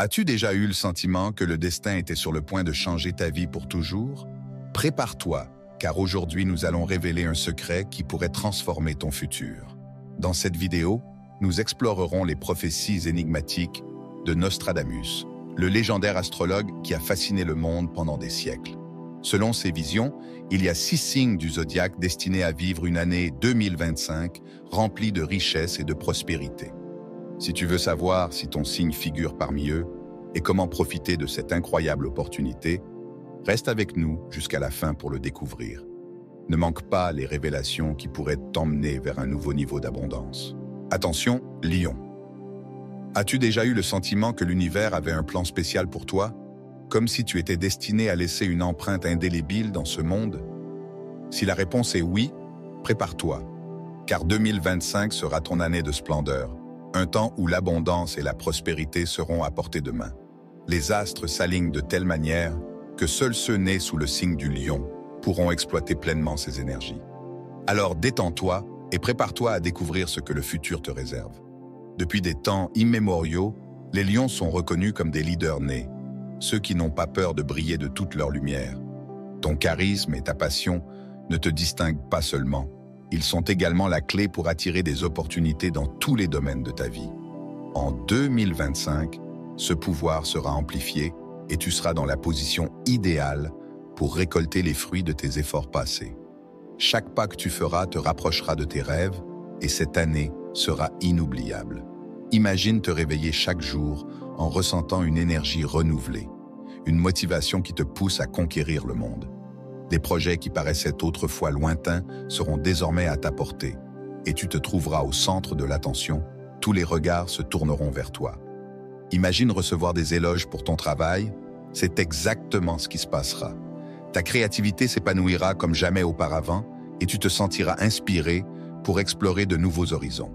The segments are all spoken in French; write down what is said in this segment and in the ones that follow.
As-tu déjà eu le sentiment que le destin était sur le point de changer ta vie pour toujours? Prépare-toi, car aujourd'hui nous allons révéler un secret qui pourrait transformer ton futur. Dans cette vidéo, nous explorerons les prophéties énigmatiques de Nostradamus, le légendaire astrologue qui a fasciné le monde pendant des siècles. Selon ses visions, il y a 6 signes du zodiaque destinés à vivre une année 2025 remplie de richesse et de prospérité. Si tu veux savoir si ton signe figure parmi eux et comment profiter de cette incroyable opportunité, reste avec nous jusqu'à la fin pour le découvrir. Ne manque pas les révélations qui pourraient t'emmener vers un nouveau niveau d'abondance. Attention, Lion. As-tu déjà eu le sentiment que l'univers avait un plan spécial pour toi, comme si tu étais destiné à laisser une empreinte indélébile dans ce monde? Si la réponse est oui, prépare-toi, car 2025 sera ton année de splendeur, un temps où l'abondance et la prospérité seront à portée de main. Les astres s'alignent de telle manière que seuls ceux nés sous le signe du lion pourront exploiter pleinement ces énergies. Alors détends-toi et prépare-toi à découvrir ce que le futur te réserve. Depuis des temps immémoriaux, les lions sont reconnus comme des leaders nés, ceux qui n'ont pas peur de briller de toute leur lumière. Ton charisme et ta passion ne te distinguent pas seulement, ils sont également la clé pour attirer des opportunités dans tous les domaines de ta vie. En 2025, ce pouvoir sera amplifié et tu seras dans la position idéale pour récolter les fruits de tes efforts passés. Chaque pas que tu feras te rapprochera de tes rêves et cette année sera inoubliable. Imagine te réveiller chaque jour en ressentant une énergie renouvelée, une motivation qui te pousse à conquérir le monde. Des projets qui paraissaient autrefois lointains seront désormais à ta portée et tu te trouveras au centre de l'attention. Tous les regards se tourneront vers toi. Imagine recevoir des éloges pour ton travail, c'est exactement ce qui se passera. Ta créativité s'épanouira comme jamais auparavant et tu te sentiras inspiré pour explorer de nouveaux horizons.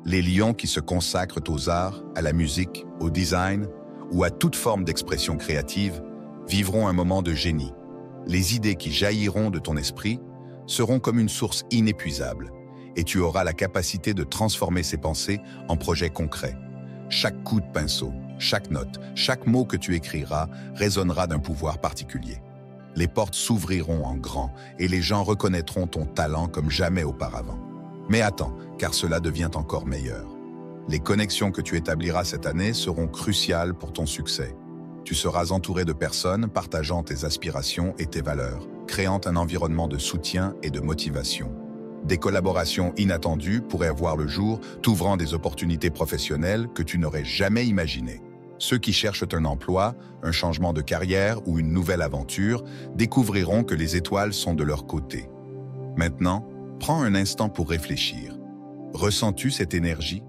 Les lions qui se consacrent aux arts, à la musique, au design ou à toute forme d'expression créative vivront un moment de génie. Les idées qui jailliront de ton esprit seront comme une source inépuisable et tu auras la capacité de transformer ces pensées en projets concrets. Chaque coup de pinceau, chaque note, chaque mot que tu écriras résonnera d'un pouvoir particulier. Les portes s'ouvriront en grand et les gens reconnaîtront ton talent comme jamais auparavant. Mais attends, car cela devient encore meilleur. Les connexions que tu établiras cette année seront cruciales pour ton succès. Tu seras entouré de personnes partageant tes aspirations et tes valeurs, créant un environnement de soutien et de motivation. Des collaborations inattendues pourraient voir le jour, t'ouvrant des opportunités professionnelles que tu n'aurais jamais imaginées. Ceux qui cherchent un emploi, un changement de carrière ou une nouvelle aventure découvriront que les étoiles sont de leur côté. Maintenant, prends un instant pour réfléchir. Ressens-tu cette énergie?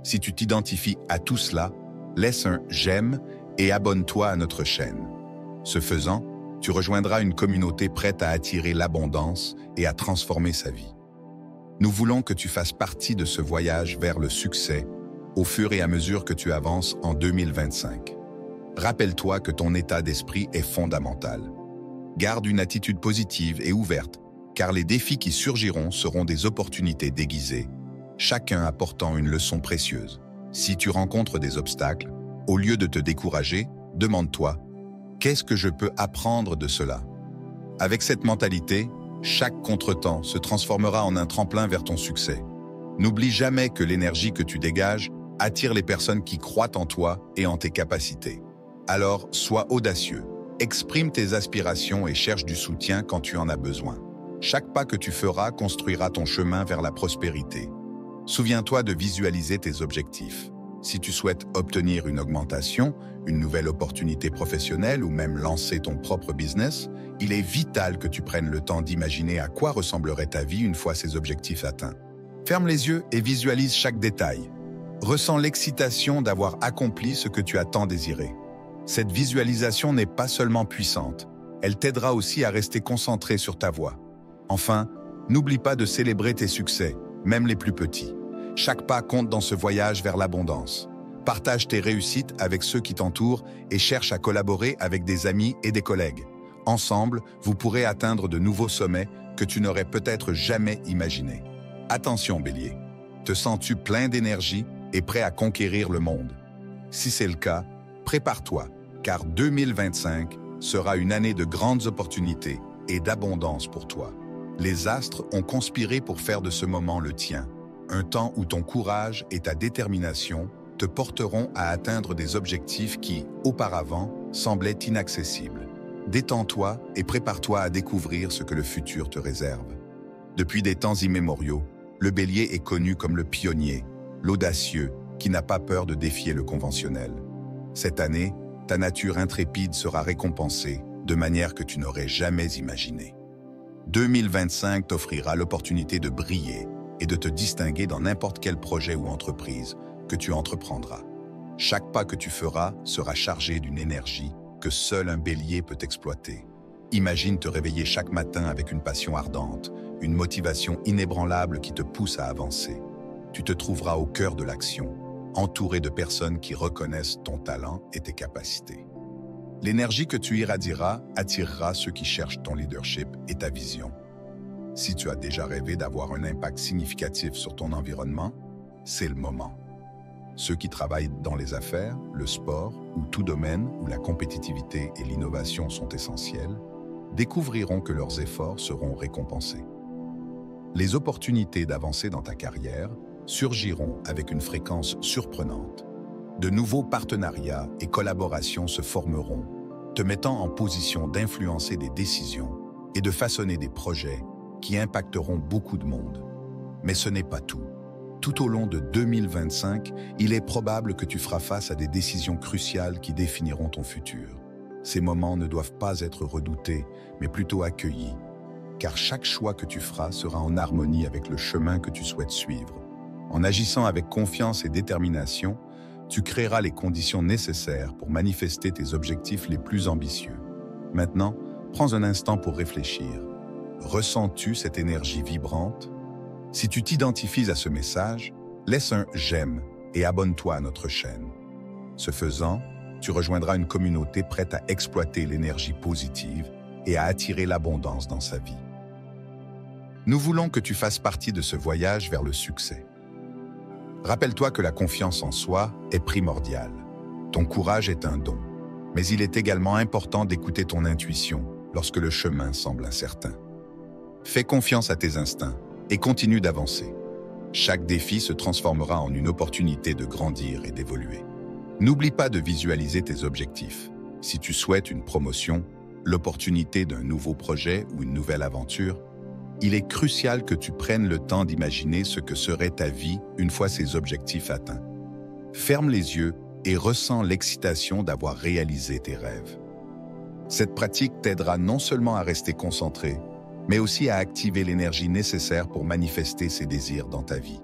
Si tu t'identifies à tout cela, laisse un « j'aime » et abonne-toi à notre chaîne. Ce faisant, tu rejoindras une communauté prête à attirer l'abondance et à transformer sa vie. Nous voulons que tu fasses partie de ce voyage vers le succès au fur et à mesure que tu avances en 2025. Rappelle-toi que ton état d'esprit est fondamental. Garde une attitude positive et ouverte, car les défis qui surgiront seront des opportunités déguisées, chacun apportant une leçon précieuse. Si tu rencontres des obstacles, au lieu de te décourager, demande-toi « Qu'est-ce que je peux apprendre de cela ?» Avec cette mentalité, chaque contretemps se transformera en un tremplin vers ton succès. N'oublie jamais que l'énergie que tu dégages attire les personnes qui croient en toi et en tes capacités. Alors, sois audacieux, exprime tes aspirations et cherche du soutien quand tu en as besoin. Chaque pas que tu feras construira ton chemin vers la prospérité. Souviens-toi de visualiser tes objectifs. Si tu souhaites obtenir une augmentation, une nouvelle opportunité professionnelle ou même lancer ton propre business, il est vital que tu prennes le temps d'imaginer à quoi ressemblerait ta vie une fois ces objectifs atteints. Ferme les yeux et visualise chaque détail. Ressens l'excitation d'avoir accompli ce que tu as tant désiré. Cette visualisation n'est pas seulement puissante, elle t'aidera aussi à rester concentré sur ta voie. Enfin, n'oublie pas de célébrer tes succès, même les plus petits. Chaque pas compte dans ce voyage vers l'abondance. Partage tes réussites avec ceux qui t'entourent et cherche à collaborer avec des amis et des collègues. Ensemble, vous pourrez atteindre de nouveaux sommets que tu n'aurais peut-être jamais imaginés. Attention, Bélier, te sens-tu plein d'énergie et prêt à conquérir le monde? Si c'est le cas, Prépare-toi, car 2025 sera une année de grandes opportunités et d'abondance pour toi. Les astres ont conspiré pour faire de ce moment le tien, un temps où ton courage et ta détermination te porteront à atteindre des objectifs qui, auparavant, semblaient inaccessibles. Détends-toi et prépare-toi à découvrir ce que le futur te réserve. Depuis des temps immémoriaux, le Bélier est connu comme le pionnier, l'audacieux, qui n'a pas peur de défier le conventionnel. Cette année, ta nature intrépide sera récompensée de manière que tu n'aurais jamais imaginée. 2025 t'offrira l'opportunité de briller et de te distinguer dans n'importe quel projet ou entreprise que tu entreprendras. Chaque pas que tu feras sera chargé d'une énergie que seul un Bélier peut exploiter. Imagine te réveiller chaque matin avec une passion ardente, une motivation inébranlable qui te pousse à avancer. Tu te trouveras au cœur de l'action, entouré de personnes qui reconnaissent ton talent et tes capacités. L'énergie que tu irradieras attirera ceux qui cherchent ton leadership et ta vision. Si tu as déjà rêvé d'avoir un impact significatif sur ton environnement, c'est le moment. Ceux qui travaillent dans les affaires, le sport ou tout domaine où la compétitivité et l'innovation sont essentielles, découvriront que leurs efforts seront récompensés. Les opportunités d'avancer dans ta carrière surgiront avec une fréquence surprenante. De nouveaux partenariats et collaborations se formeront, te mettant en position d'influencer des décisions et de façonner des projets qui impacteront beaucoup de monde. Mais ce n'est pas tout. Tout au long de 2025, il est probable que tu feras face à des décisions cruciales qui définiront ton futur. Ces moments ne doivent pas être redoutés, mais plutôt accueillis, car chaque choix que tu feras sera en harmonie avec le chemin que tu souhaites suivre. En agissant avec confiance et détermination, tu créeras les conditions nécessaires pour manifester tes objectifs les plus ambitieux. Maintenant, prends un instant pour réfléchir. Ressens-tu cette énergie vibrante? Si tu t'identifies à ce message, laisse un « j'aime » et abonne-toi à notre chaîne. Ce faisant, tu rejoindras une communauté prête à exploiter l'énergie positive et à attirer l'abondance dans sa vie. Nous voulons que tu fasses partie de ce voyage vers le succès. Rappelle-toi que la confiance en soi est primordiale. Ton courage est un don, mais il est également important d'écouter ton intuition lorsque le chemin semble incertain. Fais confiance à tes instincts et continue d'avancer. Chaque défi se transformera en une opportunité de grandir et d'évoluer. N'oublie pas de visualiser tes objectifs. Si tu souhaites une promotion, l'opportunité d'un nouveau projet ou une nouvelle aventure, il est crucial que tu prennes le temps d'imaginer ce que serait ta vie une fois ces objectifs atteints. Ferme les yeux et ressens l'excitation d'avoir réalisé tes rêves. Cette pratique t'aidera non seulement à rester concentré, mais aussi à activer l'énergie nécessaire pour manifester ces désirs dans ta vie.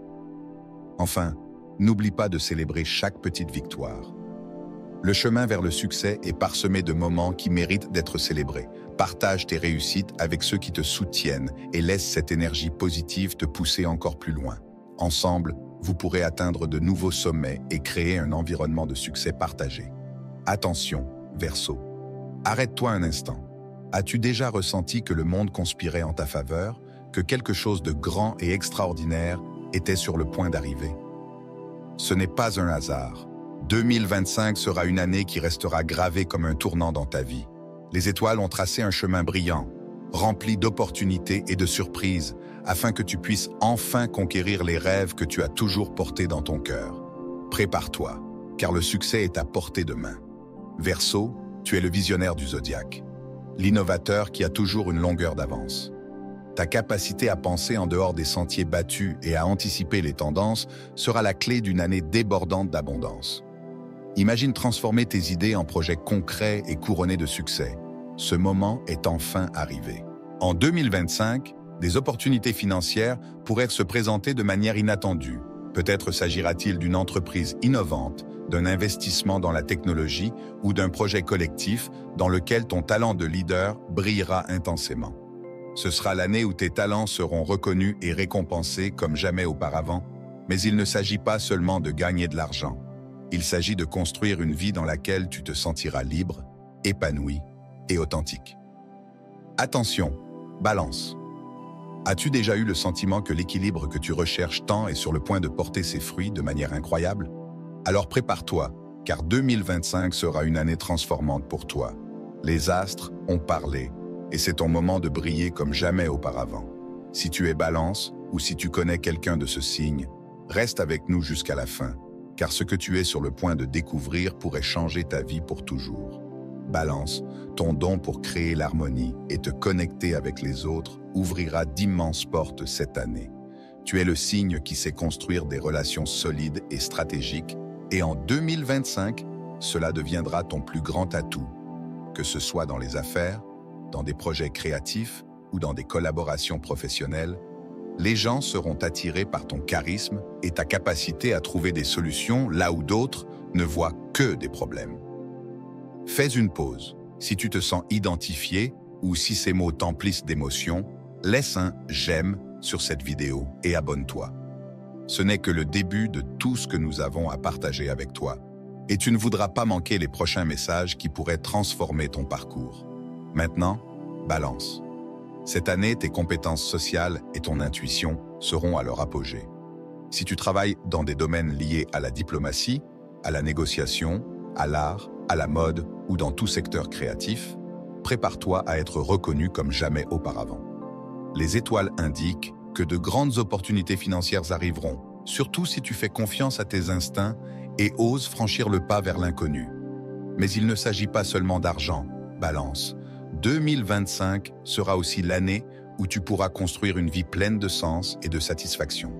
Enfin, n'oublie pas de célébrer chaque petite victoire. Le chemin vers le succès est parsemé de moments qui méritent d'être célébrés. Partage tes réussites avec ceux qui te soutiennent et laisse cette énergie positive te pousser encore plus loin. Ensemble, vous pourrez atteindre de nouveaux sommets et créer un environnement de succès partagé. Attention, Verseau. Arrête-toi un instant. As-tu déjà ressenti que le monde conspirait en ta faveur, que quelque chose de grand et extraordinaire était sur le point d'arriver? Ce n'est pas un hasard. 2025 sera une année qui restera gravée comme un tournant dans ta vie. Les étoiles ont tracé un chemin brillant, rempli d'opportunités et de surprises, afin que tu puisses enfin conquérir les rêves que tu as toujours portés dans ton cœur. Prépare-toi, car le succès est à portée de main. Verseau, tu es le visionnaire du zodiaque, l'innovateur qui a toujours une longueur d'avance. Ta capacité à penser en dehors des sentiers battus et à anticiper les tendances sera la clé d'une année débordante d'abondance. Imagine transformer tes idées en projets concrets et couronnés de succès. Ce moment est enfin arrivé. En 2025, des opportunités financières pourraient se présenter de manière inattendue. Peut-être s'agira-t-il d'une entreprise innovante, d'un investissement dans la technologie ou d'un projet collectif dans lequel ton talent de leader brillera intensément. Ce sera l'année où tes talents seront reconnus et récompensés comme jamais auparavant, mais il ne s'agit pas seulement de gagner de l'argent. Il s'agit de construire une vie dans laquelle tu te sentiras libre, épanoui et authentique. Attention, Balance. As-tu déjà eu le sentiment que l'équilibre que tu recherches tant est sur le point de porter ses fruits de manière incroyable? Alors prépare-toi, car 2025 sera une année transformante pour toi. Les astres ont parlé, et c'est ton moment de briller comme jamais auparavant. Si tu es Balance, ou si tu connais quelqu'un de ce signe, reste avec nous jusqu'à la fin, car ce que tu es sur le point de découvrir pourrait changer ta vie pour toujours. Balance, ton don pour créer l'harmonie et te connecter avec les autres ouvrira d'immenses portes cette année. Tu es le signe qui sait construire des relations solides et stratégiques, et en 2025, cela deviendra ton plus grand atout, que ce soit dans les affaires, dans des projets créatifs ou dans des collaborations professionnelles. Les gens seront attirés par ton charisme et ta capacité à trouver des solutions là où d'autres ne voient que des problèmes. Fais une pause. Si tu te sens identifié ou si ces mots t'emplissent d'émotion, laisse un « j'aime » sur cette vidéo et abonne-toi. Ce n'est que le début de tout ce que nous avons à partager avec toi, et tu ne voudras pas manquer les prochains messages qui pourraient transformer ton parcours. Maintenant, Balance. Cette année, tes compétences sociales et ton intuition seront à leur apogée. Si tu travailles dans des domaines liés à la diplomatie, à la négociation, à l'art, à la mode ou dans tout secteur créatif, prépare-toi à être reconnu comme jamais auparavant. Les étoiles indiquent que de grandes opportunités financières arriveront, surtout si tu fais confiance à tes instincts et oses franchir le pas vers l'inconnu. Mais il ne s'agit pas seulement d'argent, Balance. 2025 sera aussi l'année où tu pourras construire une vie pleine de sens et de satisfaction.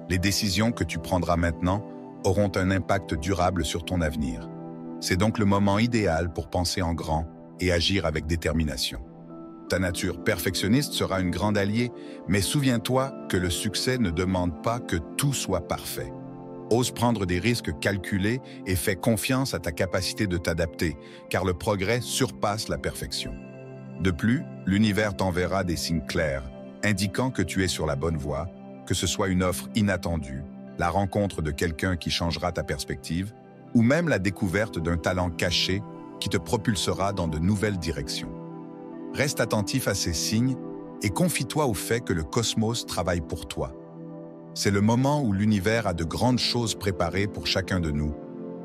Les décisions que tu prendras maintenant auront un impact durable sur ton avenir. C'est donc le moment idéal pour penser en grand et agir avec détermination. Ta nature perfectionniste sera une grande alliée, mais souviens-toi que le succès ne demande pas que tout soit parfait. Ose prendre des risques calculés et fais confiance à ta capacité de t'adapter, car le progrès surpasse la perfection. De plus, l'univers t'enverra des signes clairs, indiquant que tu es sur la bonne voie, que ce soit une offre inattendue, la rencontre de quelqu'un qui changera ta perspective, ou même la découverte d'un talent caché qui te propulsera dans de nouvelles directions. Reste attentif à ces signes et confie-toi au fait que le cosmos travaille pour toi. C'est le moment où l'univers a de grandes choses préparées pour chacun de nous,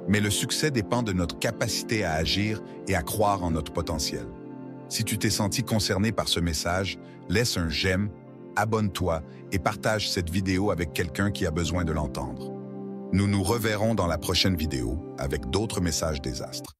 mais le succès dépend de notre capacité à agir et à croire en notre potentiel. Si tu t'es senti concerné par ce message, laisse un j'aime, abonne-toi et partage cette vidéo avec quelqu'un qui a besoin de l'entendre. Nous nous reverrons dans la prochaine vidéo avec d'autres messages des astres.